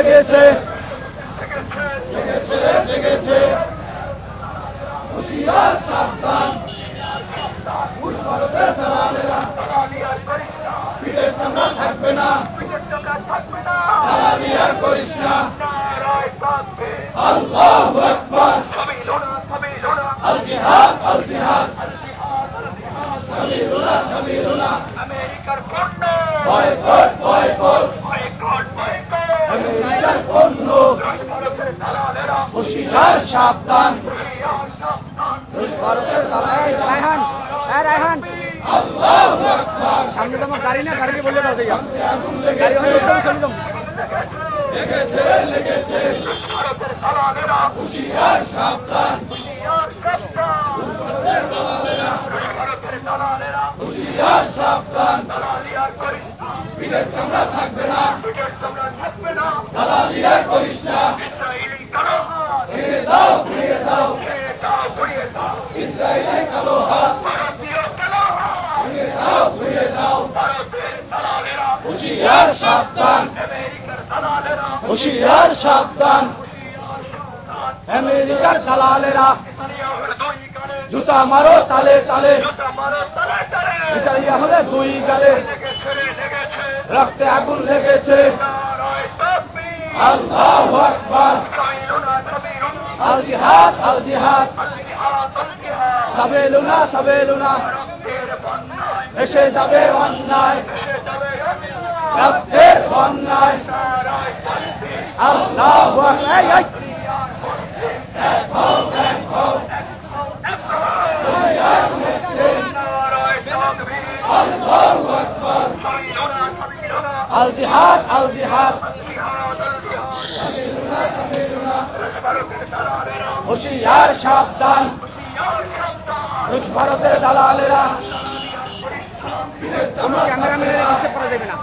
লেগেছে জেগেছে হুঁশিয়ার সাবধান ভারতের দালালেরা পিঠের চামড়া থাকবে না দালালি আর করিস না আল্লাহু আকবার আল জিহাদ আল জিহাদ সাবিলুনা আমেরিকার পণ্য বয়কট বয়কট আমেরিকার পণ্য হুঁশিয়ার সাবধান ভারতের দালালেরা রায়হান আল্লাহু আকবার সামনে তো গাড়ি না গাড়ি বলে দাও যাইয়া গাড়ি হলে চলে যাও লেগেছে ভারতের দালালেরা হুঁশিয়ার সাবধান ভারতের দালালেরা হুঁশিয়ার সাবধান দালালি আর করিস না পিঠের চামড়া থাকবে না দালালি আর করিস না ইসরায়েলি কালো হাত ঘুরিয়ে দাও ইসরায়েলি কালো হাত ভারতীয় কালো হাত ঘুরিয়ে দাও ভারতের দালালেরা হুঁশিয়ার সাবধান আমেরিকার দালালেরা হুঁশিয়ার সাবধান আমেরিকার দালালেরা জুতা মারো তালে তালে ইতালিয়া হলে দুই গালে রক্তে আগুন লেগেছে আল্লাহু আকবার আল জিহাদ আল জিহাদ সাবেলুনা এসে যাবে অন্যায় রক্তের বন্যায় আল্লাহু আকবার আল্লাহু আকবার আল জিহাদ আল জিহাদ হুঁশিয়ার সাবধান রুশ ভারতের দালালেরা ক্যামেরা মেরে রাখতে পারা যাবে না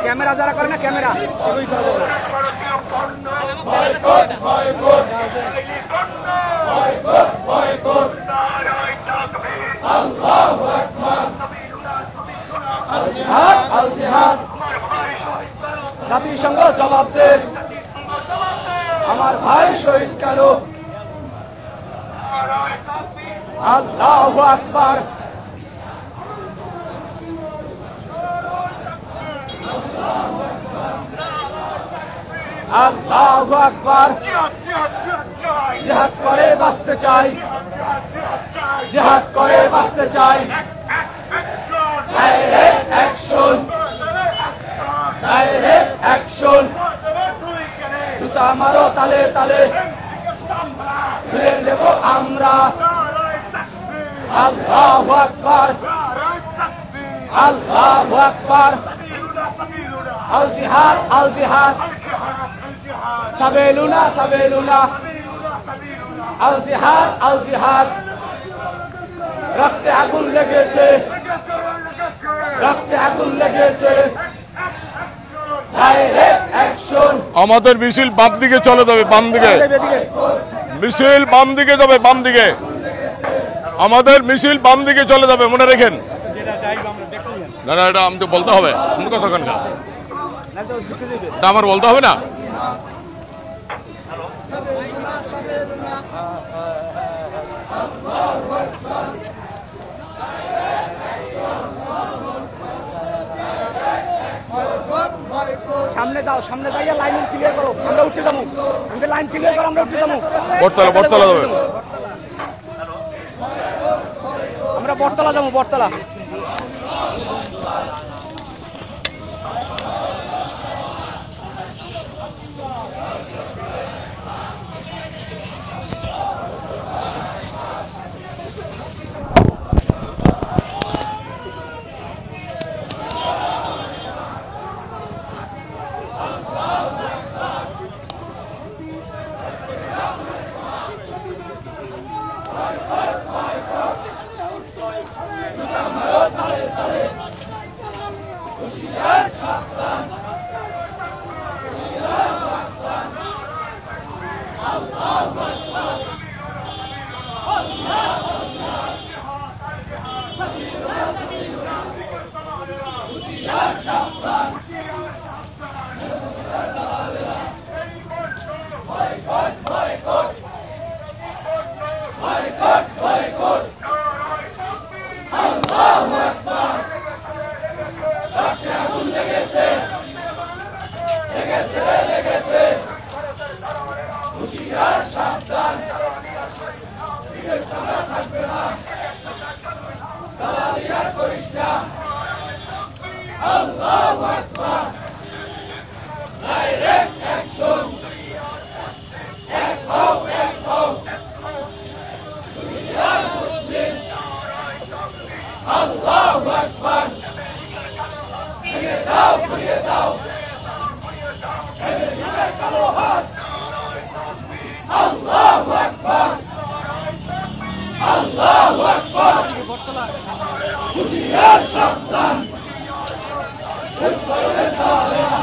ক্যামেরা যারা করে না ক্যামেরা এগুলোই করা যাবে না বয়কট বয়কট বয়কট বয়কট আল্লাহু আকবার আল জিহাদ আল জিহাদ জাতিসংঘ জবাব দে আমার ভাই শহীদ কেন আল্লাহু আকবার আল্লাহু আকবার জিহাদ করে বাঁচতে চাই জিহাদ করে বাঁচতে চাই ডাইরেক্ট অ্যাকশন ডাইরেক্ট অ্যাকশন জুতা মারো তালে তালে ফিরে নেব আমরা আল্লাহু আকবার আল্লাহু আকবার আল জিহাদ আল জিহাদ সাবেলুনা আল জিহাদ আল জিহাদ রক্তে আগুন লেগেছে ডাইরেক্ট অ্যাকশন আমাদের মিছিল বাম দিকে চলে যাবে বাম দিকে মিছিল বাম দিকে যাবে বাম দিকে আমাদের মিছিল বাম দিকে চলে যাবে মনে রাখেন না না এটা আমাকে বলতে হবে কোন কথা কেন আমার বলতে হবে না সামনে যাও সামনে যাইয়া লাইন ক্লিয়ার করো আমরা উঠে যাবো আমাদের লাইন ক্লিয়ার করো আমরা উঠে যাবো বটতলা যাবে আমরা বটতলা যাবো বটতলা আল্লাহু আকবার ডাইরেক্ট অ্যাকশন এক হও দুনিয়ার মুসলিম আল্লাহু আকবার ভেঙে দাও ঘুরিয়ে দাও আমেরিকার কালো হাত আল্লাহু আকবার আল্লাহু আকবার হুঁশিয়ার সাবধান দুশমনের দালালেরা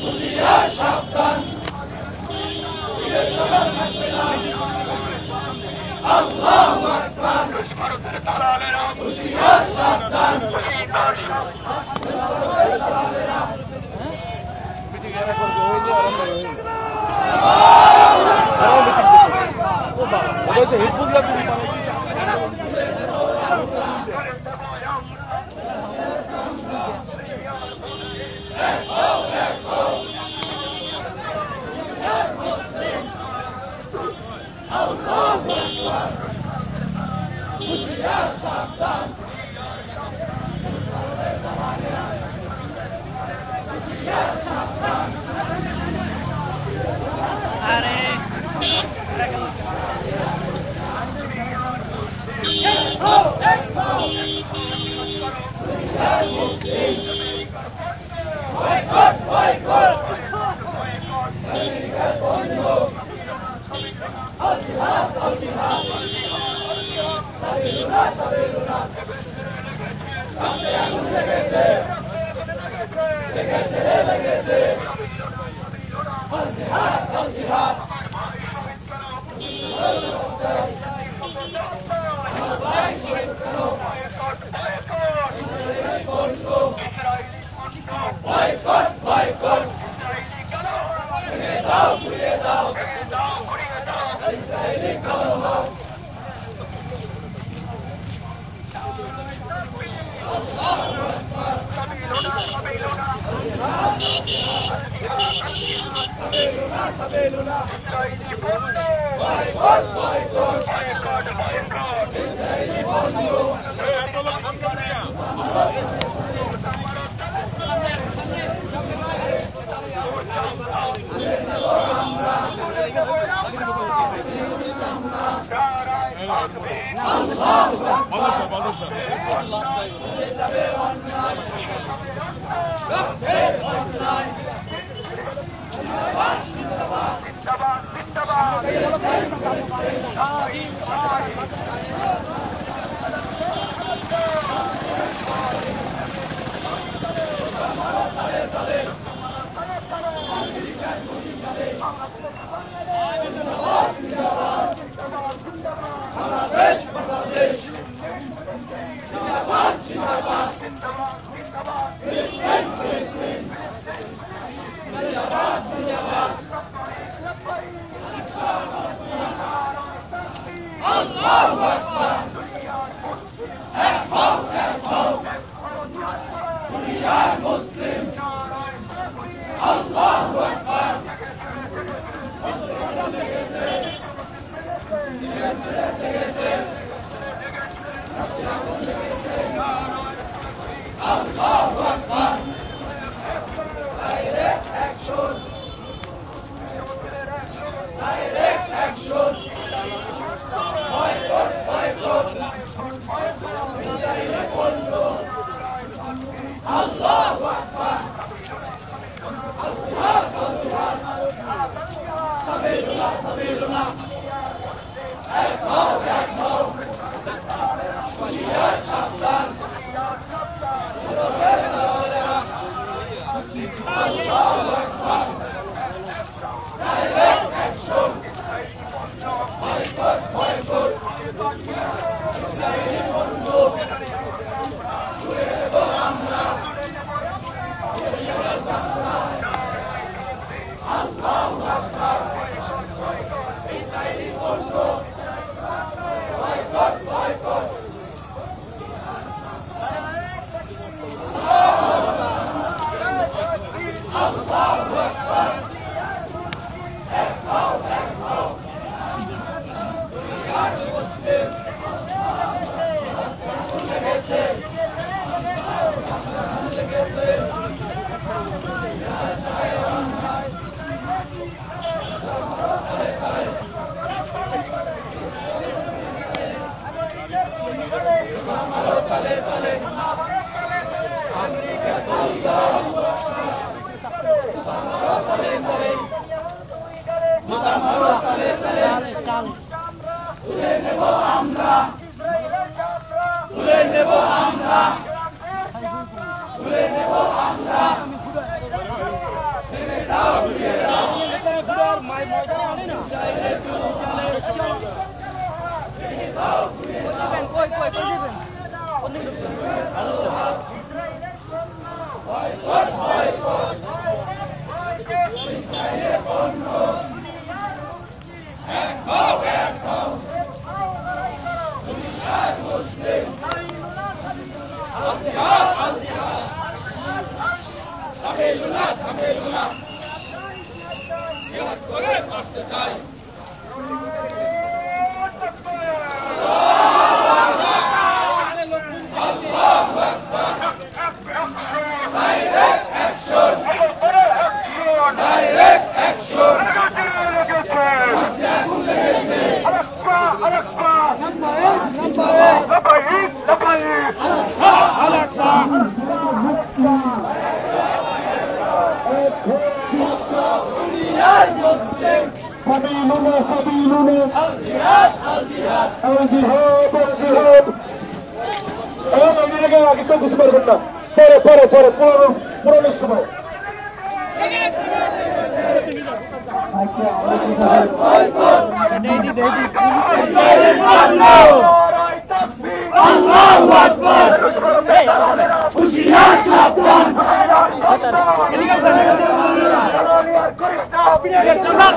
হুঁশিয়ার সাবধান বিদেশ সবার থাকবে না আল্লাহু আকবার দুশমনের দালালেরা হুঁশিয়ার সাবধান হুঁশিয়ার সাবধান দুশমনের দালালেরা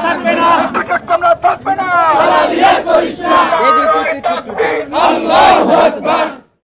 থাকবে না